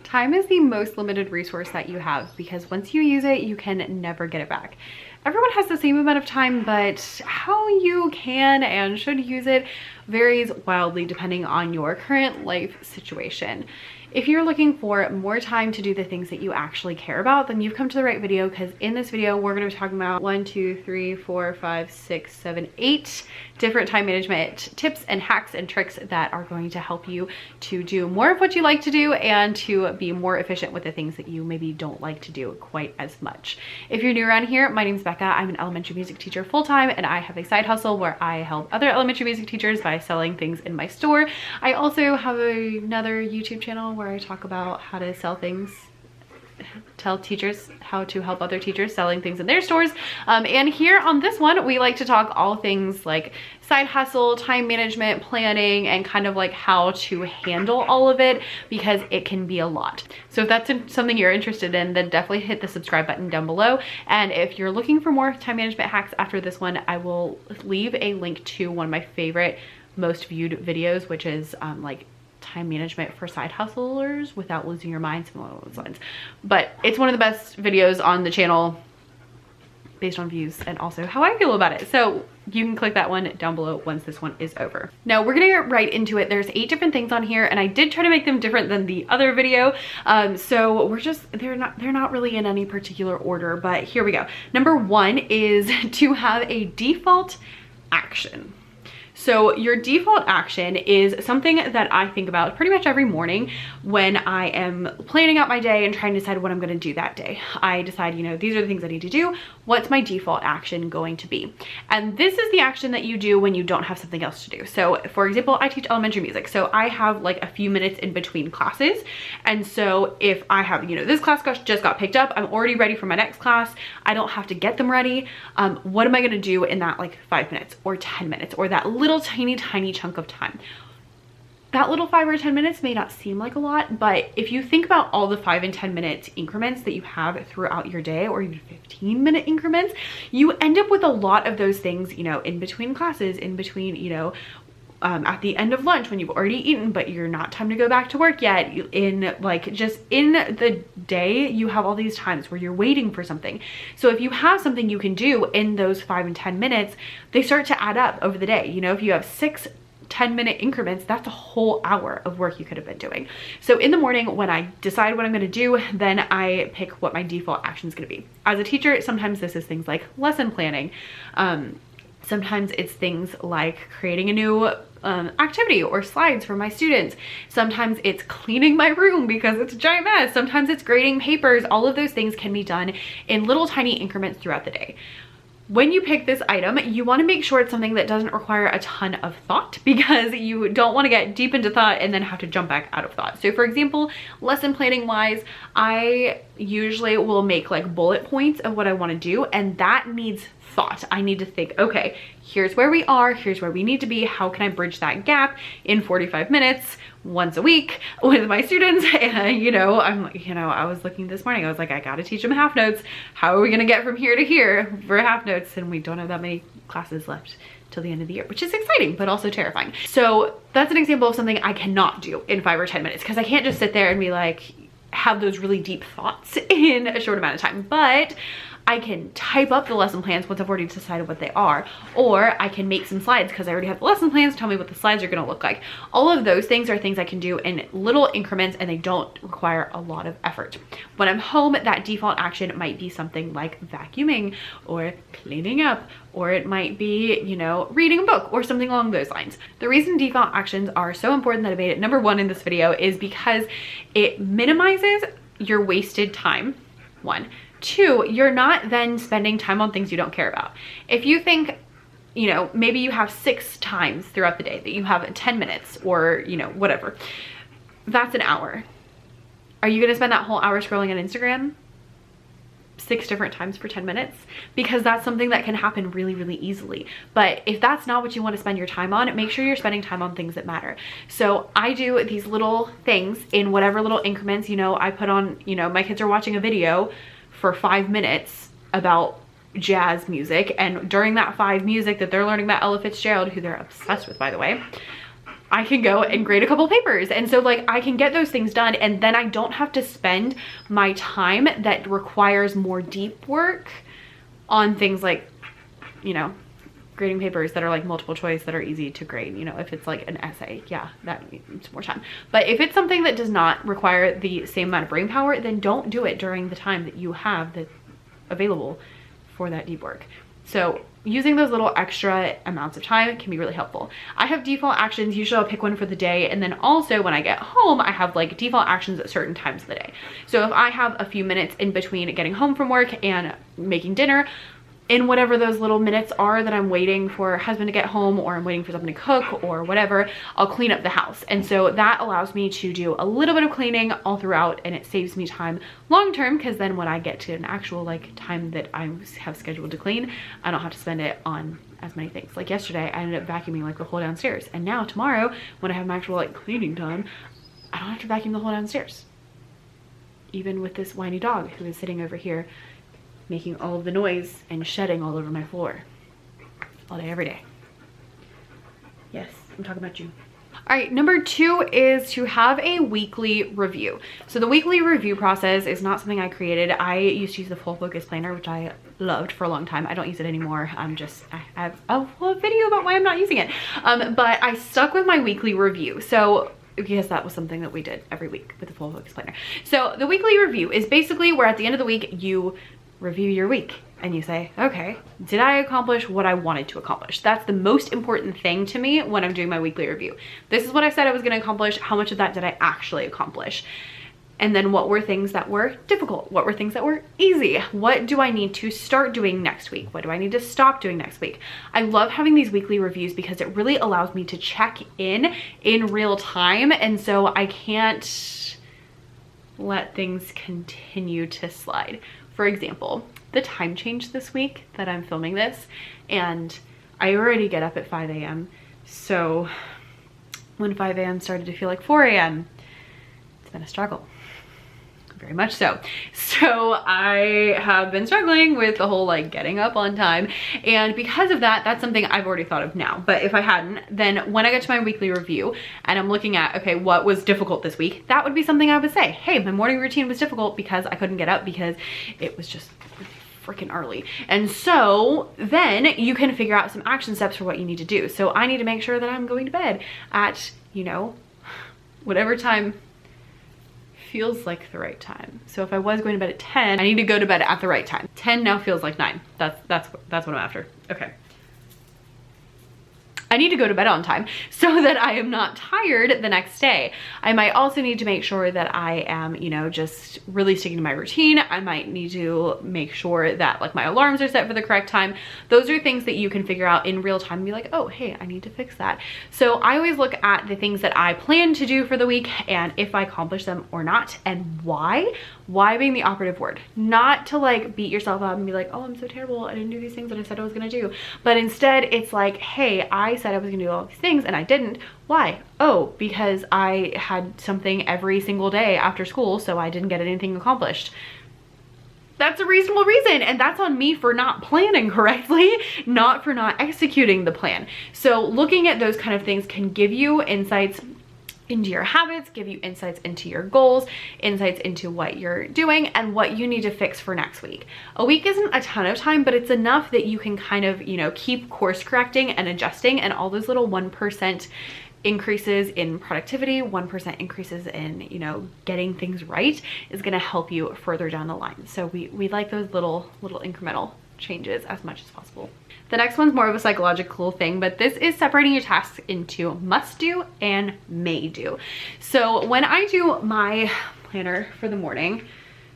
Time is the most limited resource that you have because once you use it, you can never get it back. Everyone has the same amount of time, but how you can and should use it varies wildly depending on your current life situation. If you're looking for more time to do the things that you actually care about, then you've come to the right video, because in this video, we're going to be talking about 1, 2, 3, 4, 5, 6, 7, 8 different time management tips and hacks and tricks that are going to help you to do more of what you like to do and to be more efficient with the things that you maybe don't like to do quite as much. If you're new around here, my name is Becca. I'm an elementary music teacher full-time, and I have a side hustle where I help other elementary music teachers by selling things in my store. I also have another YouTube channel where I talk about how to sell things, tell teachers how to help other teachers selling things in their stores. And here on this one, we like to talk all things like side hustle, time management, planning, and kind of like how to handle all of it, because it can be a lot. So if that's something you're interested in, then definitely hit the subscribe button down below. And if you're looking for more time management hacks after this one, I will leave a link to one of my favorite, most viewed videos, which is like time management for side hustlers without losing your mind, some of those lines. But it's one of the best videos on the channel based on views and also how I feel about it. So you can click that one down below once this one is over. Now we're gonna get right into it. There's 8 different things on here, and I did try to make them different than the other video. So we're just, they're not really in any particular order, but here we go. Number 1 is to have a default action. So your default action is something that I think about pretty much every morning when I am planning out my day and trying to decide what I'm going to do that day. I decide, you know, these are the things I need to do. What's my default action going to be? And this is the action that you do when you don't have something else to do. So for example, I teach elementary music. So I have like a few minutes in between classes. And so if I have, you know, this class just got picked up, I'm already ready for my next class. I don't have to get them ready. What am I going to do in that like 5 minutes or 10 minutes or that little tiny chunk of time? That little 5 or 10 minutes may not seem like a lot, but if you think about all the 5 and 10 minute increments that you have throughout your day, or even 15-minute increments, you end up with a lot of those things, you know, in between classes, in between, you know, at the end of lunch when you've already eaten but you're not time to go back to work yet, in like just in the day you have all these times where you're waiting for something. So if you have something you can do in those 5 and 10 minutes, they start to add up over the day. You know, if you have 6 10-minute increments, that's a whole hour of work you could have been doing. So in the morning when I decide what I'm going to do, then I pick what my default action is going to be. As a teacher, sometimes this is things like lesson planning. Sometimes it's things like creating a new activity or slides for my students. Sometimes it's cleaning my room because it's a giant mess. Sometimes it's grading papers. All of those things can be done in little tiny increments throughout the day. When you pick this item, you want to make sure it's something that doesn't require a ton of thought, because you don't want to get deep into thought and then have to jump back out of thought. So for example, lesson planning wise, I usually will make like bullet points of what I want to do, and that needs thought. I need to think, okay, here's where we are, here's where we need to be, how can I bridge that gap in 45 minutes once a week with my students? And you know, I was looking this morning, I was like, I gotta teach them half notes. How are we gonna get from here to here for half notes? And we don't have that many classes left till the end of the year, which is exciting but also terrifying. So that's an example of something I cannot do in 5 or 10 minutes, because I can't just sit there and be like, have those really deep thoughts in a short amount of time. But I can type up the lesson plans once I've already decided what they are, or I can make some slides because I already have the lesson plans, tell me what the slides are going to look like. All of those things are things I can do in little increments, and they don't require a lot of effort. When I'm home, that default action might be something like vacuuming or cleaning up, or it might be, you know, reading a book or something along those lines. The reason default actions are so important that I made it number 1 in this video is because it minimizes your wasted time, 1. 2, you're not then spending time on things you don't care about. If you think, you know, maybe you have 6 times throughout the day that you have 10 minutes or, you know, whatever, that's an hour. Are you going to spend that whole hour scrolling on Instagram 6 different times for 10 minutes? Because that's something that can happen really, really easily. But if that's not what you want to spend your time on, make sure you're spending time on things that matter. So I do these little things in whatever little increments, you know, I put on, you know, my kids are watching a video for 5 minutes about jazz music, and during that 5 music that they're learning about Ella Fitzgerald, who they're obsessed with, by the way, I can go and grade a couple papers. And so like I can get those things done, and then I don't have to spend my time that requires more deep work on things like, you know, grading papers that are like multiple choice that are easy to grade. You know, if it's like an essay, yeah, that needs more time. But if it's something that does not require the same amount of brain power, then don't do it during the time that you have that's available for that deep work. So using those little extra amounts of time can be really helpful. I have default actions. Usually I'll pick one for the day. And then also when I get home, I have like default actions at certain times of the day. So if I have a few minutes in between getting home from work and making dinner, in whatever those little minutes are that I'm waiting for husband to get home, or I'm waiting for something to cook or whatever, I'll clean up the house. And so that allows me to do a little bit of cleaning all throughout, and it saves me time long term, because then when I get to an actual like time that I have scheduled to clean, I don't have to spend it on as many things. Like yesterday, I ended up vacuuming like the whole downstairs. And now tomorrow, when I have my actual like cleaning time, I don't have to vacuum the whole downstairs. Even with this whiny dog who is sitting over here making all of the noise and shedding all over my floor all day, every day. Yes, I'm talking about you. All right, number 2 is to have a weekly review. So the weekly review process is not something I created. I used to use the Full Focus Planner, which I loved for a long time. I don't use it anymore. I have a whole video about why I'm not using it. But I stuck with my weekly review. So because that was something that we did every week with the Full Focus Planner. So the weekly review is basically where at the end of the week, you review your week and you say, okay, did I accomplish what I wanted to accomplish? That's the most important thing to me when I'm doing my weekly review. This is what I said I was going to accomplish. How much of that did I actually accomplish? And then what were things that were difficult? What were things that were easy? What do I need to start doing next week? What do I need to stop doing next week? I love having these weekly reviews because it really allows me to check in real time. And so I can't let things continue to slide. For example, the time change this week that I'm filming this, and I already get up at 5 a.m. So when 5 a.m. started to feel like 4 a.m., it's been a struggle. Very much so. So I have been struggling with the whole like getting up on time. And because of that, that's something I've already thought of now. But if I hadn't, then when I get to my weekly review and I'm looking at, okay, what was difficult this week? That would be something I would say, hey, my morning routine was difficult because I couldn't get up because it was just freaking early. And so then you can figure out some action steps for what you need to do. So I need to make sure that I'm going to bed at, you know, whatever time feels like the right time. So if I was going to bed at 10, I need to go to bed at the right time. 10 now feels like 9. That's what I'm after. Okay. I need to go to bed on time so that I am not tired the next day. I might also need to make sure that I am, you know, just really sticking to my routine. I might need to make sure that like my alarms are set for the correct time. Those are things that you can figure out in real time and be like, oh, hey, I need to fix that. So I always look at the things that I plan to do for the week and if I accomplish them or not, and why. Why being the operative word. Not to like beat yourself up and be like, oh, I'm so terrible, I didn't do these things that I said I was gonna do. But instead it's like, hey, I said I was gonna do all these things and I didn't. Why? Oh, because I had something every single day after school, so I didn't get anything accomplished. That's a reasonable reason, and that's on me for not planning correctly, not for not executing the plan. So looking at those kind of things can give you insights into your habits, give you insights into your goals, insights into what you're doing and what you need to fix for next week. A week isn't a ton of time, but it's enough that you can kind of, you know, keep course correcting and adjusting, and all those little 1% increases in productivity, 1% increases in, you know, getting things right is going to help you further down the line. So we like those little incremental changes as much as possible. The next one's more of a psychological thing, but this is separating your tasks into must do and may do. So when I do my planner for the morning,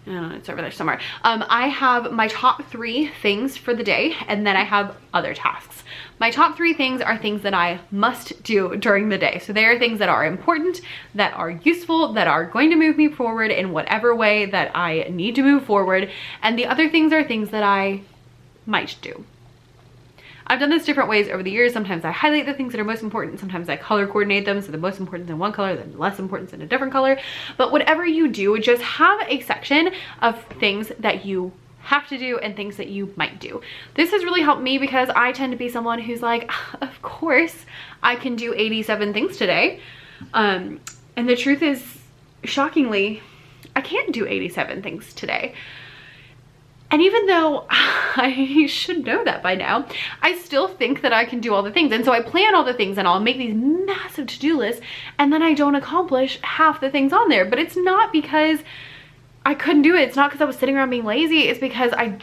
it's over there somewhere, I have my top 3 things for the day, and then I have other tasks. My top 3 things are things that I must do during the day. So they are things that are important, that are useful, that are going to move me forward in whatever way that I need to move forward. And the other things are things that I might do. I've done this different ways over the years. Sometimes I highlight the things that are most important. Sometimes I color coordinate them. So the most important in one color, then less important in a different color. But whatever you do, just have a section of things that you have to do and things that you might do. This has really helped me because I tend to be someone who's like, of course I can do 87 things today. And the truth is, shockingly, I can't do 87 things today. And even though I should know that by now, I still think that I can do all the things. And so I plan all the things and I'll make these massive to-do lists, and then I don't accomplish half the things on there. But it's not because I couldn't do it. It's not because I was sitting around being lazy. It's because I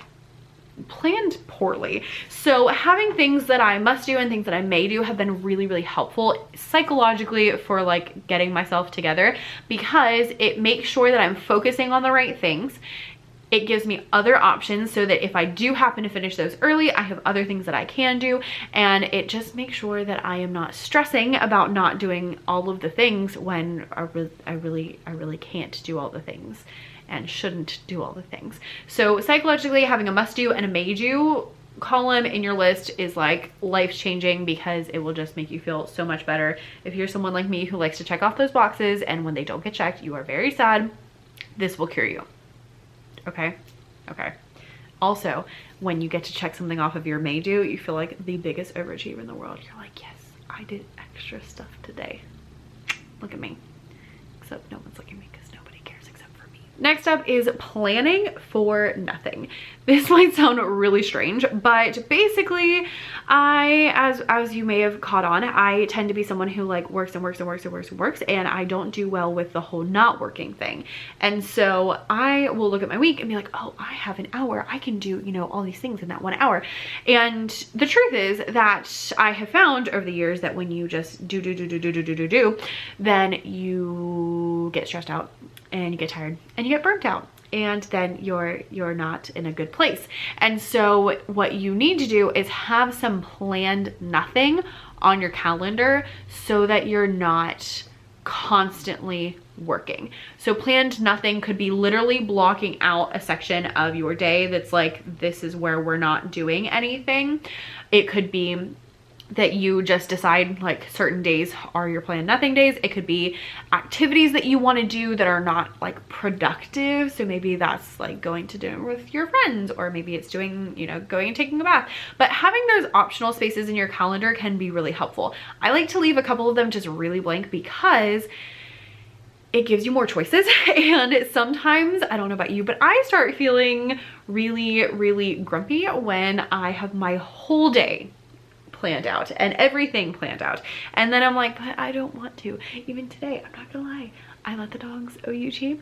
planned poorly. So having things that I must do and things that I may do have been really, really helpful psychologically for like getting myself together, because it makes sure that I'm focusing on the right things. It gives me other options so that if I do happen to finish those early, I have other things that I can do. And it just makes sure that I am not stressing about not doing all of the things when I really can't do all the things and shouldn't do all the things. So psychologically, having a must do and a may do column in your list is like life-changing, because it will just make you feel so much better. If you're someone like me who likes to check off those boxes and when they don't get checked, you are very sad, this will cure you. Okay. Also, when you get to check something off of your may do, you feel like the biggest overachiever in the world. You're like, yes, I did extra stuff today. Look at me. Except no one's looking at me because nobody cares except for me. Next up is planning for nothing. This might sound really strange, but basically as you may have caught on, I tend to be someone who like works and works, and I don't do well with the whole not working thing. And so I will look at my week and be like, oh, I have an hour. I can do, you know, all these things in that 1 hour. And the truth is that I have found over the years that when you just do, then you get stressed out and you get tired and you get burnt out. And then you're not in a good place. And so what you need to do is have some planned nothing on your calendar so that you're not constantly working. So planned nothing could be literally blocking out a section of your day that's like, this is where we're not doing anything. It could be that you just decide like certain days are your planned nothing days. It could be activities that you want to do that are not like productive. So maybe that's like going to dinner with your friends, or maybe it's doing, you know, going and taking a bath. But having those optional spaces in your calendar can be really helpful. I like to leave a couple of them just really blank because it gives you more choices. And sometimes, I don't know about you, but I start feeling really, really grumpy when I have my whole day planned out and everything planned out, and then I'm like, but I don't want to. Even today, I'm not gonna lie, I let the dogs OUT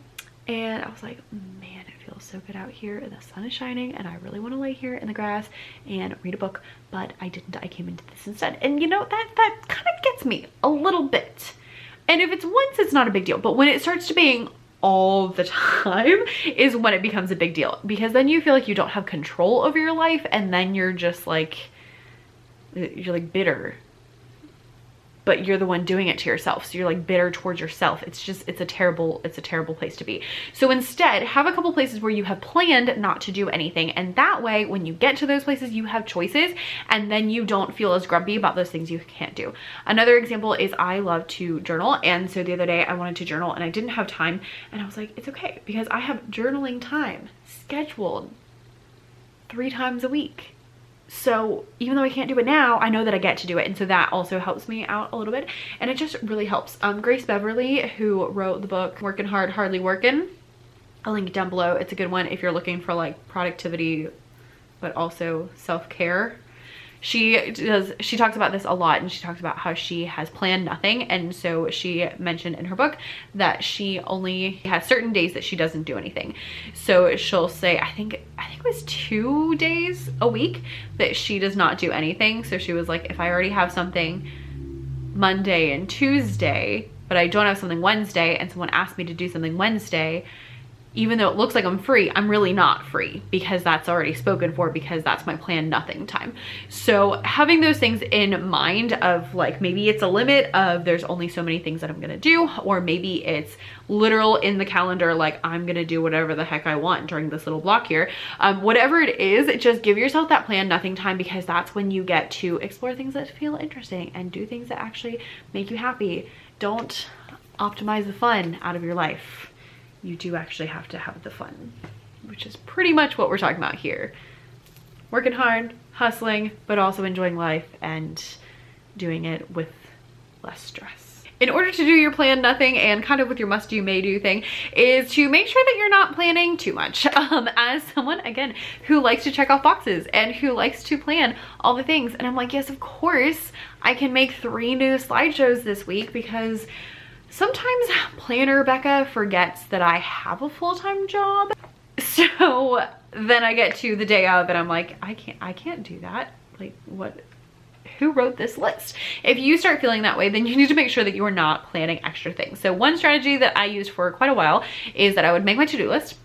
and I was like, man, it feels so good out here and the sun is shining and I really want to lay here in the grass and read a book, but I didn't. I came into this instead. And you know, that kind of gets me a little bit. And if it's once, it's not a big deal, but when it starts to being all the time is when it becomes a big deal, because then you feel like you don't have control over your life, and then you're just like, you're like bitter, but you're the one doing it to yourself. So you're like bitter towards yourself. It's a terrible place to be. So instead, have a couple places where you have planned not to do anything. And that way, when you get to those places, you have choices, and then you don't feel as grumpy about those things you can't do. Another example is I love to journal. And so the other day I wanted to journal and I didn't have time, and I was like, it's okay, because I have journaling time scheduled 3 times a week. So even though I can't do it now, I know that I get to do it. And so that also helps me out a little bit. And it just really helps. Grace Beverly, who wrote the book Working Hard, Hardly Working, I'll link it down below. It's a good one if you're looking for like productivity, but also self-care. She talks about this a lot, and she talks about how she has planned nothing. And so she mentioned in her book that she only has certain days that she doesn't do anything. So she'll say, I think it was 2 days a week that she does not do anything. So she was like, if I already have something Monday and Tuesday, but I don't have something Wednesday, and someone asked me to do something Wednesday, even though it looks like I'm free, I'm really not free, because that's already spoken for, because that's my planned nothing time. So having those things in mind of like, maybe it's a limit of there's only so many things that I'm gonna do, or maybe it's literal in the calendar, like I'm gonna do whatever the heck I want during this little block here. Whatever it is, just give yourself that planned nothing time, because that's when you get to explore things that feel interesting and do things that actually make you happy. Don't optimize the fun out of your life. You do actually have to have the fun. which is pretty much what we're talking about here. Working hard, hustling, but also enjoying life and doing it with less stress. In order to do your plan nothing and kind of with your must do may do thing is to make sure that you're not planning too much. As someone, again, who likes to check off boxes and who likes to plan all the things, and I'm like, yes, of course I can make 3 new slideshows this week, because sometimes planner Becca forgets that I have a full-time job. So then I get to the day of and I'm like, I can't do that. Like, what? Who wrote this list? If you start feeling that way, then you need to make sure that you are not planning extra things. So one strategy that I used for quite a while is that I would make my to-do list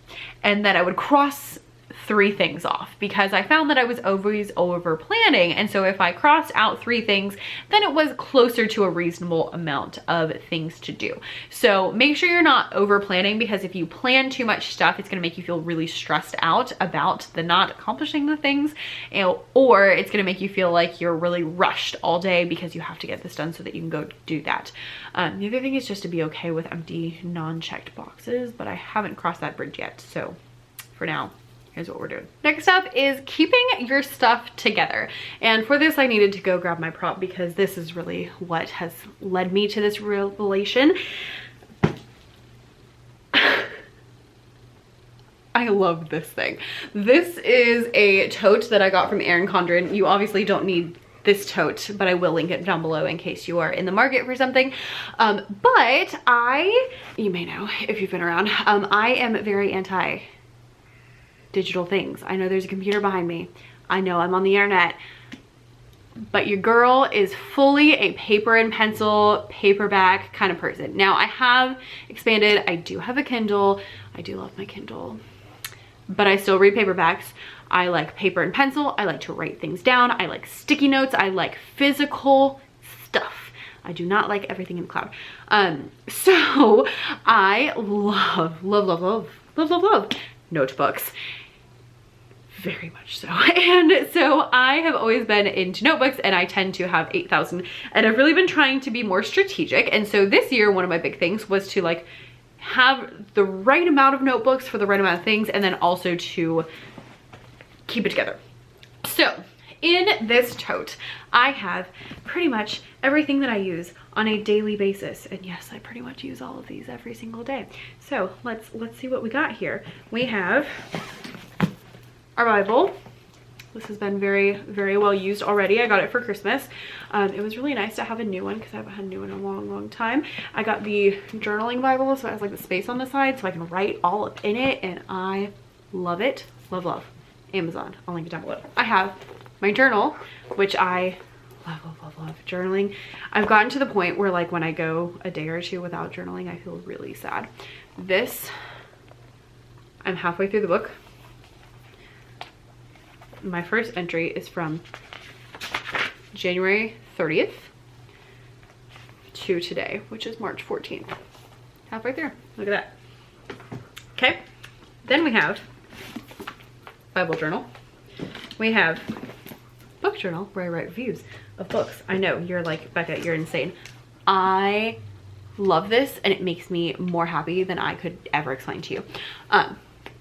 and that I would cross 3 things off, because I found that I was always over planning. And so if I crossed out 3 things, then it was closer to a reasonable amount of things to do. So make sure you're not over planning, because if you plan too much stuff, it's going to make you feel really stressed out about the not accomplishing the things, or it's going to make you feel like you're really rushed all day because you have to get this done so that you can go do that. The other thing is just to be okay with empty, non-checked boxes, but I haven't crossed that bridge yet. So for now, here's what we're doing. Next up is keeping your stuff together. And for this, I needed to go grab my prop, because this is really what has led me to this revelation. I love this thing. This is a tote that I got from Erin Condren. You obviously don't need this tote, but I will link it down below in case you are in the market for something. But you may know if you've been around, I am very anti digital things. I know there's a computer behind me. I know I'm on the internet, but your girl is fully a paper and pencil, paperback kind of person. Now I have expanded. I do have a Kindle. I do love my Kindle, but I still read paperbacks. I like paper and pencil. I like to write things down. I like sticky notes. I like physical stuff. I do not like everything in the cloud. So I love notebooks. Very much so. And so I have always been into notebooks, and I tend to have 8,000, and I've really been trying to be more strategic. And so this year, one of my big things was to like have the right amount of notebooks for the right amount of things, and then also to keep it together. So in this tote, I have pretty much everything that I use on a daily basis. And yes, I pretty much use all of these every single day. So let's see what we got here. We have our Bible. This has been very, very well used already. I got it for Christmas. It was really nice to have a new one, because I haven't had a new one in a long time. I got the journaling Bible, so it has like the space on the side so I can write all up in it, and I love it. Love. Amazon, I'll link it down below. I have my journal, which I love journaling. I've gotten to the point where like when I go a day or 2 without journaling, I feel really sad. This, I'm halfway through the book. My first entry is from January 30th to today, which is March 14th. Halfway through, look at that. Okay, then we have Bible journal. We have book journal, where I write reviews of books. I know, you're like, Becca, you're insane. I love this, and it makes me more happy than I could ever explain to you.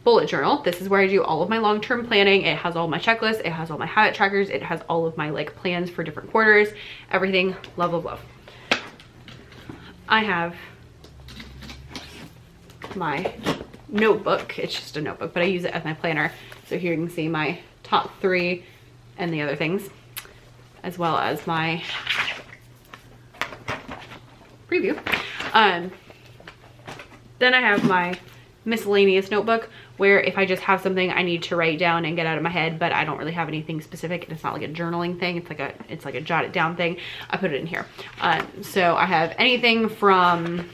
Bullet journal. This is where I do all of my long-term planning. It has all my checklists. It has all my habit trackers. It has all of my like plans for different quarters, everything. Love. I have my notebook. It's just a notebook, but I use it as my planner. So here you can see my top 3 and the other things, as well as my preview. Then I have my miscellaneous notebook, where if I just have something I need to write down and get out of my head, but I don't really have anything specific, and it's not like a journaling thing, it's like a jot it down thing, I put it in here. So I have anything from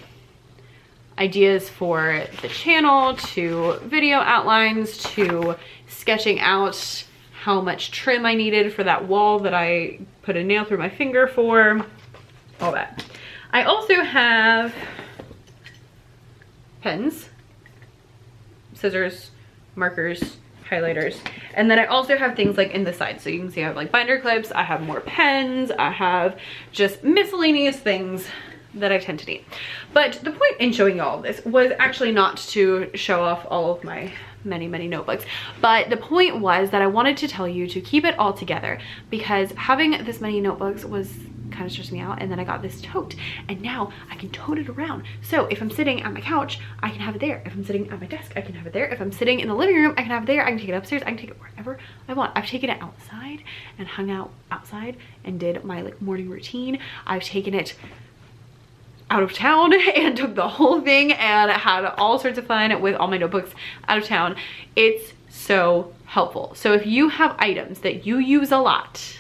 ideas for the channel to video outlines to sketching out how much trim I needed for that wall that I put a nail through my finger for, all that. I also have pens, scissors, markers, highlighters, and then I also have things like in the side. So you can see I have like binder clips, I have more pens, I have just miscellaneous things that I tend to need. But the point in showing you all of this was actually not to show off all of my many notebooks, but the point was that I wanted to tell you to keep it all together, because having this many notebooks was kind of stressing me out. And then I got this tote, and now I can tote it around. So if I'm sitting at my couch, I can have it there. If I'm sitting at my desk, I can have it there. If I'm sitting in the living room, I can have it there. I can take it upstairs. I can take it wherever I want. I've taken it outside and hung out outside and did my like morning routine. I've taken it out of town and took the whole thing and had all sorts of fun with all my notebooks out of town. It's so helpful. So if you have items that you use a lot,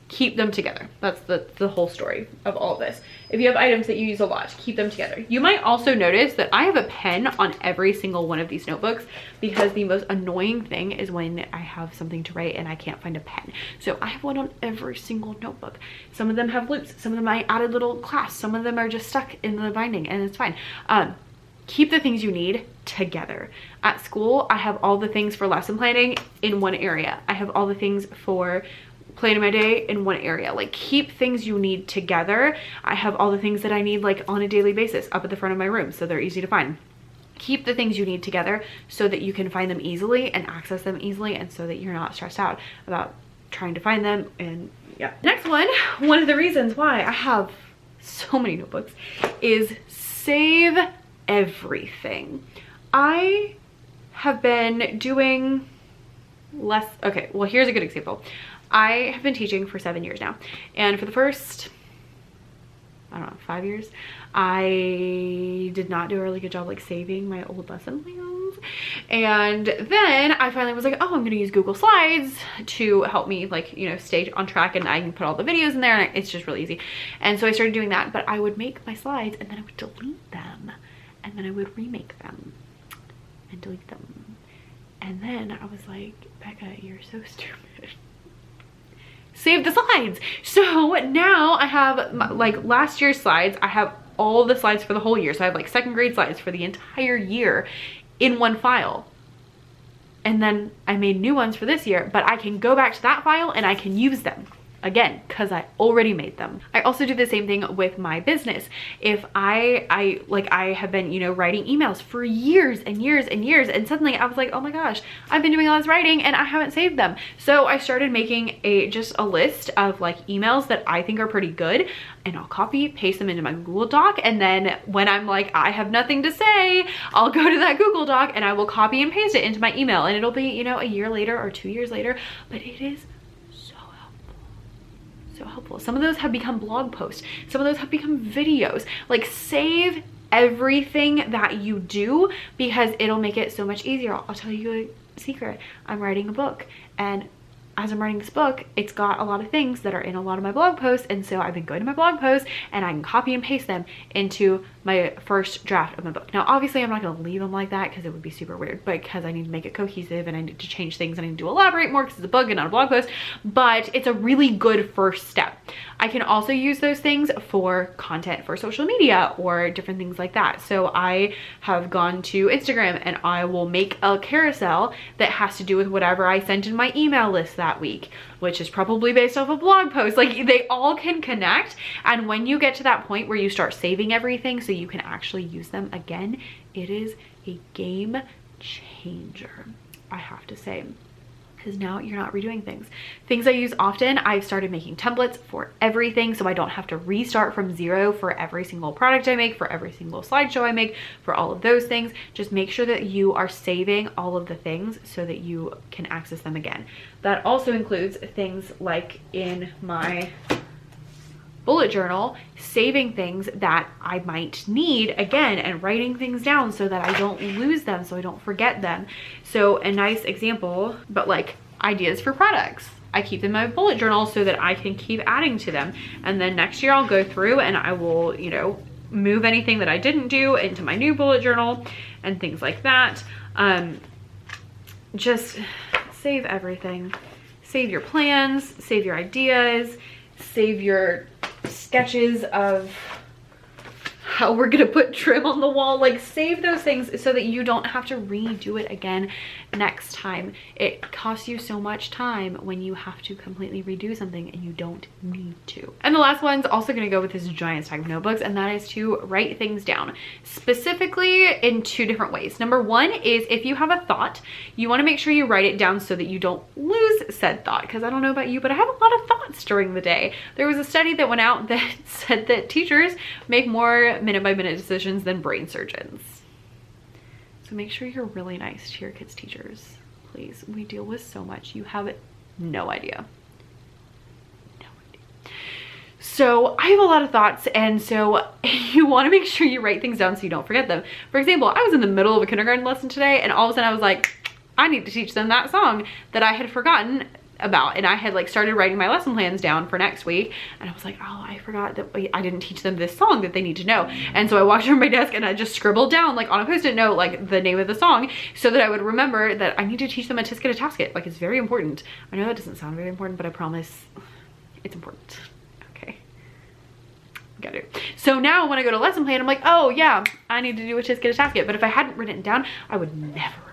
keep them together. That's the whole story of all of this. If you have items that you use a lot, keep them together. You might also notice that I have a pen on every single one of these notebooks, because the most annoying thing is when I have something to write and I can't find a pen. So I have one on every single notebook. Some of them have loops, some of them I added little clasps, some of them are just stuck in the binding, and it's fine. Keep the things you need together. At school, I have all the things for lesson planning in one area. I have all the things for planning my day in one area. Like, keep things you need together. I have all the things that I need like on a daily basis up at the front of my room, so they're easy to find. Keep the things you need together so that you can find them easily and access them easily, and so that you're not stressed out about trying to find them. And yeah. Next one of the reasons why I have so many notebooks is save everything. I have been doing less. Okay, well, here's a good example. I have been teaching for 7 years now, and for the first, I don't know, 5 years, I did not do a really good job like saving my old lesson plans. And then I finally was like, oh, I'm gonna use Google Slides to help me, like, you know, stay on track, and I can put all the videos in there, and it's just really easy. And so I started doing that, but I would make my slides and then I would delete them, and then I would remake them and delete them. And then I was like, Becca, you're so stupid. Save the slides. So now I have like last year's slides. I have all the slides for the whole year. So I have like second grade slides for the entire year in one file. And then I made new ones for this year, but I can go back to that file and I can use them again because I already made them. I also do the same thing with my business. If I have been, you know, writing emails for years and years and years, and suddenly I was like, oh my gosh, I've been doing all this writing and I haven't saved them. So I started making just a list of like emails that I think are pretty good, and I'll copy paste them into my Google Doc, and then when I'm like, I have nothing to say, I'll go to that Google Doc and I will copy and paste it into my email, and it'll be, you know, a year later or 2 years later, but it is so helpful. Some of those have become blog posts. Some of those have become videos. Like, save everything that you do because it'll make it so much easier. I'll tell you a secret. I'm writing a book, and as I'm writing this book, it's got a lot of things that are in a lot of my blog posts, and so I've been going to my blog posts and I can copy and paste them into my first draft of my book. Now, obviously, I'm not going to leave them like that because it would be super weird, because I need to make it cohesive and I need to change things and I need to elaborate more because it's a book and not a blog post, but it's a really good first step. I can also use those things for content for social media or different things like that. So I have gone to Instagram and I will make a carousel that has to do with whatever I sent in my email list that week, which is probably based off a blog post. Like, they all can connect. And when you get to that point where you start saving everything so you can actually use them again, it is a game changer, I have to say. Because now you're not redoing things. Things I use often, I've started making templates for everything, so I don't have to restart from zero for every single product I make, for every single slideshow I make, for all of those things. Just make sure that you are saving all of the things so that you can access them again. That also includes things like in my bullet journal, saving things that I might need again and writing things down so that I don't lose them, so I don't forget them. So a nice example, but like ideas for products, I keep them in my bullet journal so that I can keep adding to them. And then next year I'll go through and I will, you know, move anything that I didn't do into my new bullet journal and things like that. Just save everything. Save your plans, save your ideas, save your sketches of how we're gonna put trim on the wall. Like, save those things so that you don't have to redo it again next time. It costs you so much time when you have to completely redo something and you don't need to. And the last one's also gonna go with this giant stack of notebooks, and that is to write things down, specifically in 2 different ways. Number 1 is if you have a thought, you wanna make sure you write it down so that you don't lose said thought. Because I don't know about you, but I have a lot of thoughts during the day. There was a study that went out that said that teachers make more minute-by-minute decisions than brain surgeons. So make sure you're really nice to your kids' teachers, please. We deal with so much. You have no idea. No idea. So I have a lot of thoughts, and so you want to make sure you write things down so you don't forget them. For example, I was in the middle of a kindergarten lesson today, and all of a sudden I was like, I need to teach them that song that I had forgotten about, and I had like started writing my lesson plans down for next week, and I was like, oh, I forgot that I didn't teach them this song that they need to know. And so I walked over my desk and I just scribbled down like on a post-it note like the name of the song so that I would remember that I need to teach them a Tisket a Tasket. Like, it's very important. I know that doesn't sound very important, but I promise it's important. Okay, got it. So now when I go to lesson plan, I'm like, oh yeah, I need to do a Tisket a Tasket. But if I hadn't written it down, I would never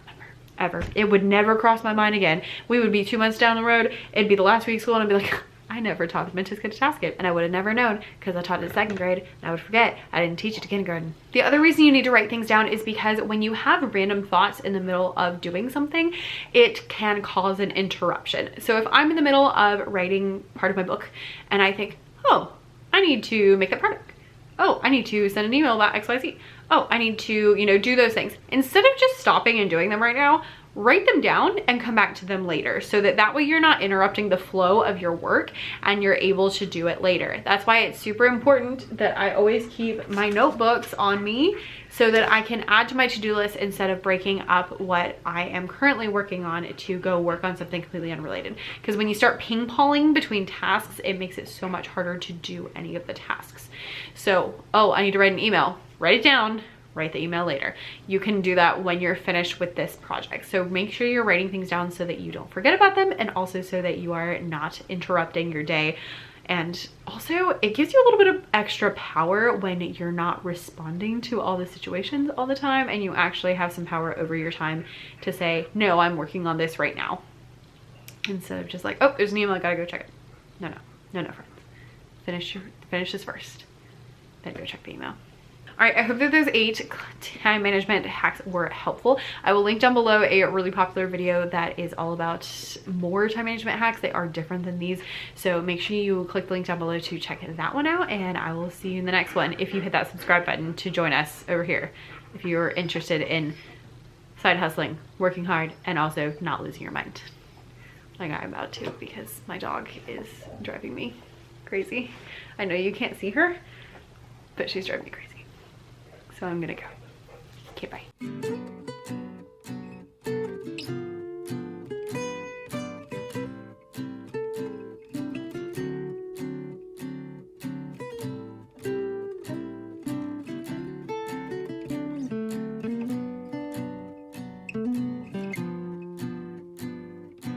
ever. It would never cross my mind again. We would be 2 months down the road. It'd be the last week of school and I'd be like, I never taught them a Tisket a Tasket. And I would have never known because I taught it in 2nd grade and I would forget. I didn't teach it to kindergarten. The other reason you need to write things down is because when you have random thoughts in the middle of doing something, it can cause an interruption. So if I'm in the middle of writing part of my book and I think, oh, I need to make that product. Oh, I need to send an email about XYZ. Oh, I need to, you know, do those things. Instead of just stopping and doing them right now, write them down and come back to them later so that way you're not interrupting the flow of your work and you're able to do it later. That's why it's super important that I always keep my notebooks on me so that I can add to my to-do list instead of breaking up what I am currently working on to go work on something completely unrelated. Because when you start ping-ponging between tasks, it makes it so much harder to do any of the tasks. So, oh, I need to write an email. Write it down. Write the email later. You can do that when you're finished with this project. So make sure you're writing things down so that you don't forget about them, and also so that you are not interrupting your day. And also it gives you a little bit of extra power when you're not responding to all the situations all the time, and you actually have some power over your time to say, no, I'm working on this right now. Instead of just like, oh, there's an email, I gotta go check it. No, friends. Finish this first, then go check the email. All right, I hope that those 8 time management hacks were helpful. I will link down below a really popular video that is all about more time management hacks. They are different than these. So make sure you click the link down below to check that one out, and I will see you in the next one. If you hit that subscribe button to join us over here, if you're interested in side hustling, working hard, and also not losing your mind. Like I'm about to, because my dog is driving me crazy. I know you can't see her, but she's driving me crazy. So I'm gonna go. Okay, bye.